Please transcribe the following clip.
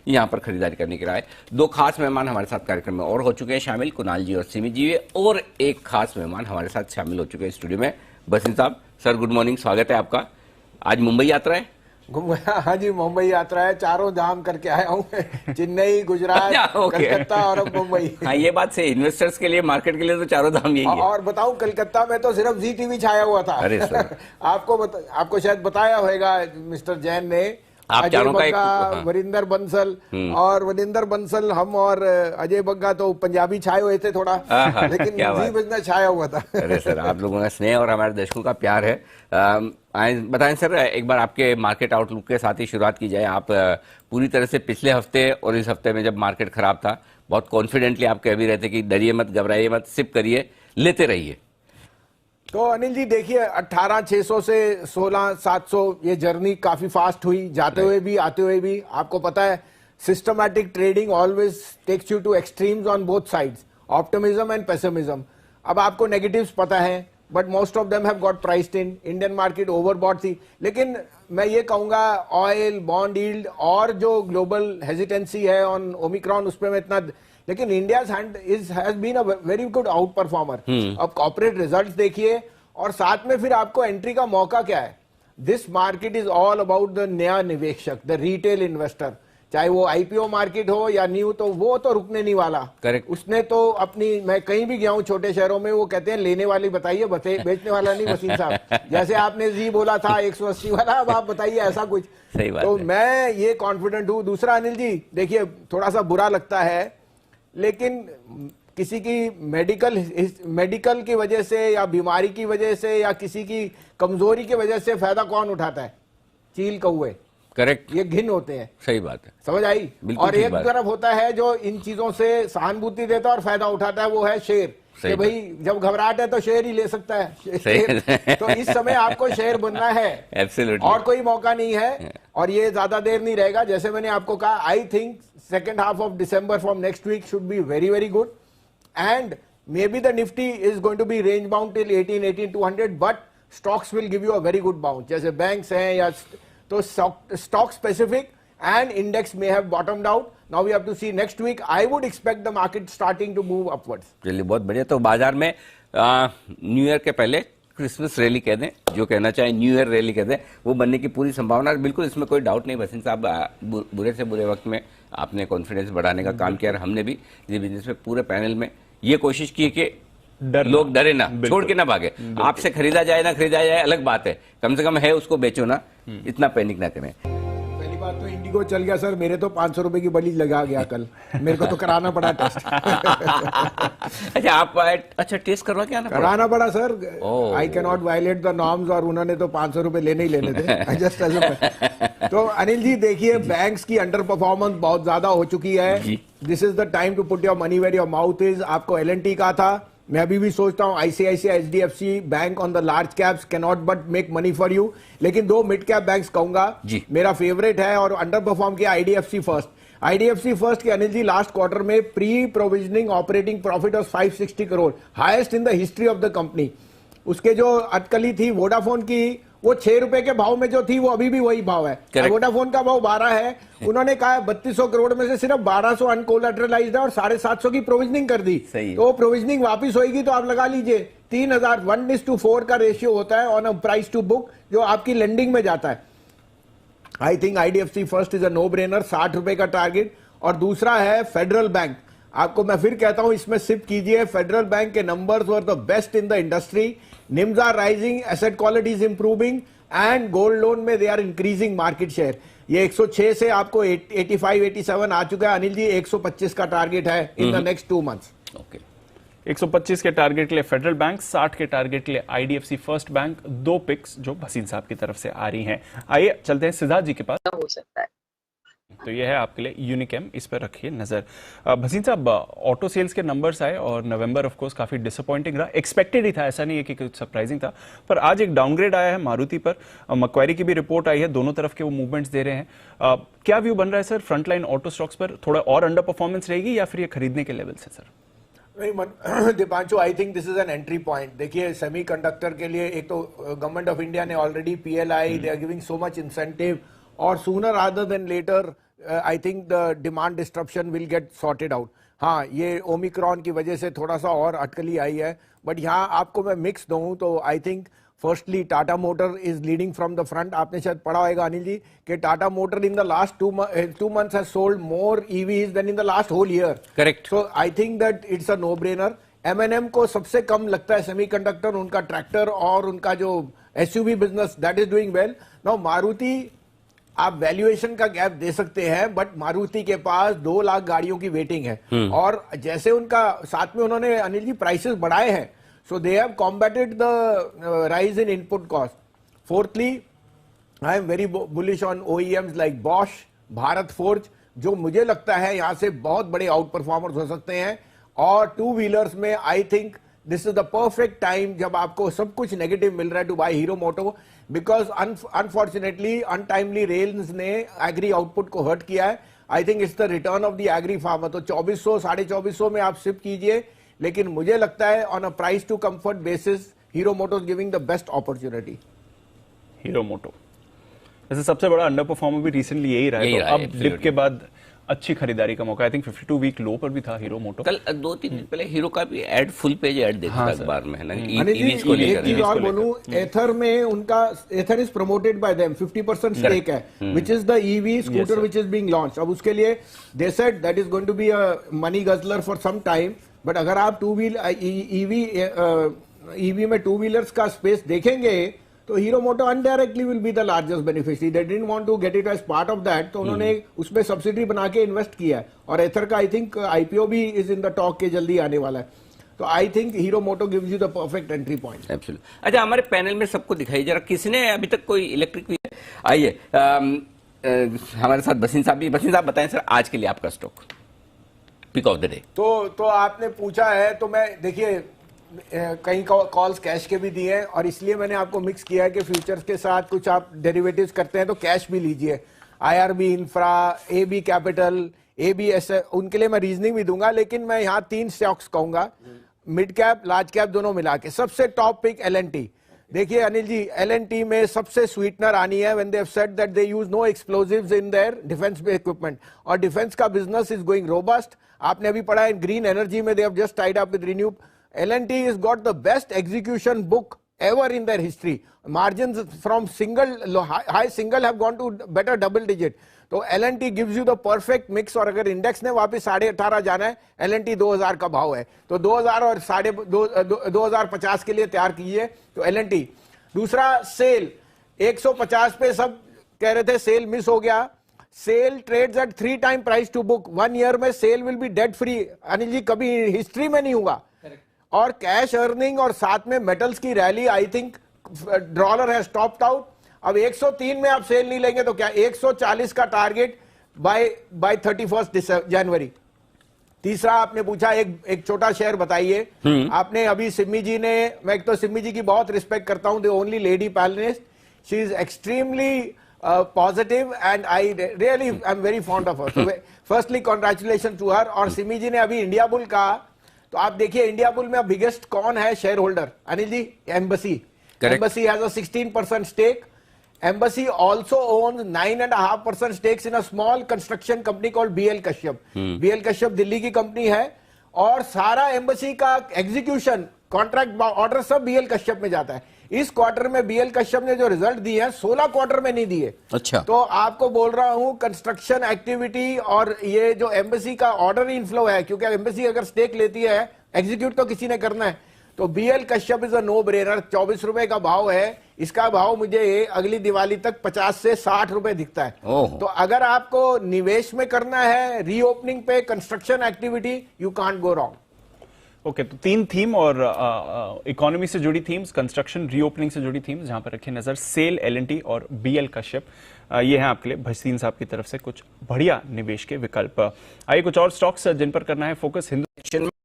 यहाँ पर खरीदारी करने के लिए आए। दो खास मेहमान हमारे साथ कार्यक्रम में और हो चुके हैं शामिल, कुणाल जी और सिमी जी, और एक खास मेहमान हमारे साथ शामिल हो चुके हैं स्टूडियो में, बसिन साहब। सर गुड मॉर्निंग, स्वागत है आपका। आज मुंबई यात्रा है? हाँ जी, मुंबई यात्रा है, चारों धाम करके आया हूँ चेन्नई, गुजरात, कलकत्ता और अब मुंबई। हाँ ये बात से इन्वेस्टर्स के लिए, मार्केट के लिए तो चारों धाम यही है। और बताऊं, कलकत्ता में तो सिर्फ जी टीवी छाया हुआ था। अरे सर आपको शायद बताया होगा मिस्टर जैन ने, अजय बग्गा, वरिंदर बंसल, और वरिंदर बंसल, हम और अजय बग्गा तो पंजाबी छाए हुए थे थोड़ा, लेकिन जी बिजनेस छाया हुआ था। अरे सर, आप लोगों का स्नेह और हमारे दर्शकों का प्यार है। बताएं सर, एक बार आपके मार्केट आउटलुक के साथ ही शुरुआत की जाए। आप पूरी तरह से पिछले हफ्ते और इस हफ्ते में जब मार्केट खराब था, बहुत कॉन्फिडेंटली आप कह भी रहे थे कि डरिए मत, घबराइए मत, सिप करिए, लेते रहिए। तो अनिल जी देखिए, 18,600 से 16,700 ये जर्नी काफी फास्ट हुई, जाते हुए भी आते हुए भी। आपको पता है systematic trading always takes you to extremes on both sides, optimism and pessimism. अब आपको नेगेटिव्स पता है, but most of them have got priced in. Indian market overbought थी, लेकिन मैं ये कहूंगा ऑयल, बॉन्ड यील्ड और जो ग्लोबल हेजिटेंसी है ऑन ओमिक्रॉन, उस पर मैं इतना, लेकिन India has been a very good outperformer. अब कॉर्पोरेट रिजल्ट्स देखिए, और साथ में फिर आपको एंट्री का मौका क्या है। This market is all about the नया निवेशक, द रिटेल इन्वेस्टर, चाहे वो आईपीओ मार्केट हो या न्यू, तो वो तो रुकने नहीं वाला। करेक्ट। उसने तो अपनी, मैं कहीं भी गया हूं छोटे शहरों में, वो कहते हैं लेने वाली बताइए, बेचने वाला नहीं वसीम साहब। जैसे आपने जी बोला था 180 वाला, अब आप बताइए ऐसा कुछ। सही बात तो है। मैं ये कॉन्फिडेंट हूं। दूसरा अनिल जी देखिए, थोड़ा सा बुरा लगता है, लेकिन किसी की मेडिकल की वजह से या बीमारी की वजह से या किसी की कमजोरी की वजह से फायदा कौन उठाता है? चील कौवे। करेक्ट। ये घिन होते हैं। सही बात है, समझ आई? और एक तरफ होता है जो इन चीजों से सहानुभूति देता है और फायदा उठाता है, वो है शेर। कि भाई जब घबराहट है तो शेर ही ले सकता है शेर। तो इस समय आपको शेर बनना है। Absolutely. और कोई मौका नहीं है, और ये ज्यादा देर नहीं रहेगा। जैसे मैंने आपको कहा, I think second half of December from next week should be very very good, and maybe the Nifty is going to be range bound till 18,200, but stocks will give you a very good bounce. जैसे banks हैं या तो stock specific, and index may have bottomed out. Now we have to see next week. I would expect the market starting to move upwards. चलिए बहुत बढ़िया। तो बाजार में न्यू ईयर के पहले क्रिसमस रैली कह दें, जो कहना चाहे न्यू ईयर रैली कह दें, वो बनने की पूरी संभावना, बिल्कुल इसमें कोई डाउट नहीं। बसिन साहब, बुरे से बुरे वक्त में आपने कॉन्फिडेंस बढ़ाने का काम किया, और हमने भी ये बिजनेस में पूरे पैनल में ये कोशिश की कि लोग डरे ना, छोड़ के ना भागे। आपसे खरीदा जाए ना खरीदा जाए अलग बात है, कम से कम है उसको बेचो ना, इतना पैनिक ना करें। पहली बात तो इंडिगो चल गया सर, मेरे तो 500 रुपए की बलि लगा गया कल, मेरे को तो कराना पड़ा टेस्ट। अच्छा आप, अच्छा टेस्ट करवा के आना कराना पड़ा sir. I can not violate the norms, और उन्होंने तो 500 रुपए लेने ही लेने थे। जस्ट तो अनिल जी देखिए, बैंक्स की अंडर परफॉर्मेंस बहुत ज्यादा हो चुकी है। This is the time to put your money where your mouth is. आपको एलएनटी का था, मैं अभी भी सोचता हूं ICICI, HDFC bank on the large caps can not but make money for you. लेकिन दो मिड कैप बैंक्स कहूंगा, मेरा फेवरेट है और अंडर परफॉर्म किया आईडीएफसी फर्स्ट। आईडीएफसी फर्स्ट के अनिल जी लास्ट क्वार्टर में pre provisioning operating profit of 560 crore, highest in the history of the company. उसके जो अटकली थी वोडाफोन की, वो 6 रुपए के भाव में जो थी, वो अभी भी वही भाव है। वोडाफोन का भाव 12 है, उन्होंने कहा 3200 करोड़ में से सिर्फ 1200 अनकोलैटरलाइज्ड है और 750 की प्रोविजनिंग कर दी। तो प्रोविजनिंग वापस होगी तो आप लगा लीजिए 3000, 1:4 का रेशियो होता है on a price to book, जो आपकी लेंडिंग में जाता है। I think IDFC first is a no brainer, 60 रुपए का टारगेट। और दूसरा है फेडरल बैंक। आपको मैं फिर कहता हूं, इसमें सिप कीजिए। फेडरल बैंक के numbers were the best in the industry, NIMs are rising, asset quality is improving, and gold loan में they are increasing market share. ये 106 से आपको 85, 87 आ चुका है अनिल जी। 125 का टारगेट है in the next 2 months. Okay, 125 के टारगेट के लिए फेडरल बैंक, 60 के टारगेट के लिए आईडीएफसी फर्स्ट बैंक। 2 पिक्स जो भसीन साहब की तरफ से आ रही हैं। आइए चलते हैं सिद्धार्थ जी के पास। हो सकता है तो यह है आपके लिए यूनिकेम, इस पर रखिए नजर। भसीन साहब, ऑटो सेल्स के नंबर्स आए और नवंबर ऑफ कोर्स काफी डिसअपॉइंटिंग रहा। एक्सपेक्टेड ही था, ऐसा नहीं है कि कुछ सरप्राइजिंग था, पर आज एक डाउनग्रेड आया है मारुति पर। मक्वारी की भी रिपोर्ट आई है, दोनों तरफ के वो मूवमेंट्स दे रहे हैं। क्या व्यू बन रहा है सर फ्रंटलाइन ऑटो स्टॉक्स पर? थोड़ा और अंडर परफॉर्मेंस रहेगी या फिर ये खरीदने के लेवल से सर? नहीं Deepanshu, I think this is an entry point. देखिए सेमीकंडक्टर के लिए एक तो गवर्नमेंट ऑफ इंडिया ने already PLI, they are giving so much incentive, और sooner rather than later I think the demand disruption will get sorted out. हाँ, ये Omicron की वजह से थोड़ा सा और अटकली आई है, बट यहाँ आपको मैं मिक्स दूं तो I think firstly Tata motor is leading from the front. आपने शायद पढ़ा होगा अनिल जी कि Tata motor in the last 2 months has sold more EVs than in the last whole year. Correct. So I think that it's a no brainer. M&M को सबसे कम लगता है semiconductor, उनका ट्रैक्टर और उनका जो SUV business that is doing well. Now Maruti, आप valuation का गैप दे सकते हैं, बट मारुति के पास 2 लाख गाड़ियों की वेटिंग है और जैसे उनका साथ में उन्होंने अनिल जी प्राइसेस बढ़ाए हैं, so they have combated the rise in input cost. Fourthly, I am very bullish on OEMs like Bosch, Bharat Forge, जो मुझे लगता है यहां से बहुत बड़े आउट परफॉर्मर्स हो सकते हैं। और 2 व्हीलर्स में I think this is the perfect time जब आपको सब कुछ नेगेटिव मिल रहा है to buy Hero Moto, because unfortunately untimely rains ने एग्री आउटपुट को हर्ट किया है। I think it's the return of the agri farmer. तो 2400 2450 में आप शिप कीजिए, लेकिन मुझे लगता है on a price to comfort basis Hero Moto is giving the best opportunity. Hero Moto वैसे सबसे बड़ा अंडर परफॉर्मर भी रिसेंटली यही रहा है, तो अब डिप के बाद अच्छी खरीदारी का मौका। आई थिंक 52 वीक लो पर भी था हीरो मोटो। कल 2-3 दिन पहले हीरो का भी एड, फुल पेज ऐड देखा था अखबार में, है ना, EVs को लेकर। एक चीज और बोलूं, एथर में उनका, Ather is promoted by them, 50% stake है, which is the EV scooter which is being launch. अब उसके लिए they said that is going to be a money guzzler for some time, but अगर आप EV में 2 व्हीलर्स का स्पेस देखेंगे तो Hero Moto indirectly will be the largest beneficiary. They didn't want to get it as part of that, तो उन्होंने उसमें subsidy बना के इन्वेस्ट किया है। और एथर का आई थिंक IPO भी इज इन द टॉक के जल्दी आने वाला है। तो I think Hero Moto gives you the perfect entry point. Absolutely. अच्छा, हमारे पैनल में सबको दिखाई जरा, किसने अभी तक कोई इलेक्ट्रिक व्हीकल, आइए हमारे साथ बसीन साहब भी। बसीन साहब बताएं सर, आज के लिए आपका stock pick of the day. तो आपने पूछा है, तो मैं देखिए कई कॉल्स कैश के भी दिए हैं और इसलिए मैंने आपको मिक्स किया है कि फ्यूचर्स के साथ कुछ आप डेरिवेटिव्स करते हैं तो कैश भी लीजिए। IRB infra, AB capital, ABS, उनके लिए मैं रीजनिंग भी दूंगा, लेकिन मैं यहाँ 3 स्टॉक्स कहूंगा, मिड कैप लार्ज कैप दोनों मिला के। सबसे टॉप पिक L&T। देखिए अनिल जी, L&T में सबसे स्वीटनर आनी है when they have said that they use no explosives in their defence equipment, और डिफेंस का बिजनेस इज गोइंग रोबस्ट। आपने अभी पढ़ा है ग्रीन एनर्जी में they have just tied up with ReNew. L&T has got the best execution book ever in their history. Margins from high single have gone to better double digit. तो L&T gives you the perfect mix। और अगर index ने वापस 18.5 जाना है, L&T 2000 का भाव है, तो 2000 और 2050 के लिए तैयार कीजिए। तो L&T। दूसरा सेल, 150 पे सब कह रहे थे सेल मिस हो गया। SAIL trades at 3 time price to book. 1 year में SAIL will be debt free. Anil ji, कभी हिस्ट्री में नहीं हुआ। और कैश अर्निंग और साथ में मेटल्स की rally, I think dollar has topped out. अब 103 में आप सेल नहीं लेंगे तो क्या 140 का टारगेट बाय 31 जनवरी। तीसरा आपने पूछा एक छोटा शेयर बताइए। आपने अभी सिम्मी जी ने, मैं एक तो सिम्मी जी की बहुत रिस्पेक्ट करता हूं, the only lady panelist, she is extremely positive and I really I am very fond of her. Firstly congratulation to her. और सिम्मी जी ने अभी इंडिया बुल कहा, तो आप देखिए इंडिया बुल में बिगेस्ट कौन है share holder Anil ji? Embassy. Embassy has a 16% stake. Embassy also owns 9.5% stakes in a small construction company called BL Kashyap. BL Kashyap Delhi की कंपनी है और सारा एम्बेसी का एग्जीक्यूशन, कॉन्ट्रैक्ट, ऑर्डर सब BL कश्यप में जाता है। इस क्वार्टर में BL कश्यप ने जो रिजल्ट दिए हैं 16 क्वार्टर में नहीं दिए। अच्छा। तो आपको बोल रहा हूं कंस्ट्रक्शन एक्टिविटी और ये जो एम्बेसी का ऑर्डर इनफ्लो है, क्योंकि एम्बेसी अगर स्टेक लेती है, एग्जीक्यूट तो किसी ने करना है, तो BL Kashyap is a no brainer. 24 रुपए का भाव है, इसका भाव मुझे अगली दिवाली तक 50 से 60 रुपए दिखता है। तो अगर आपको निवेश में करना है, रीओपनिंग पे, construction activity, you can't go wrong. Okay, तो 3 थीम और इकोनॉमी से जुड़ी थीम्स, कंस्ट्रक्शन, रीओपनिंग से जुड़ी थीम्स, जहां पर रखे नजर सेल, L&T और BL कश्यप। ये हैं आपके लिए भसीन साहब की तरफ से कुछ बढ़िया निवेश के विकल्प। आइए कुछ और स्टॉक्स जिन पर करना है फोकस। हिंदुस्तान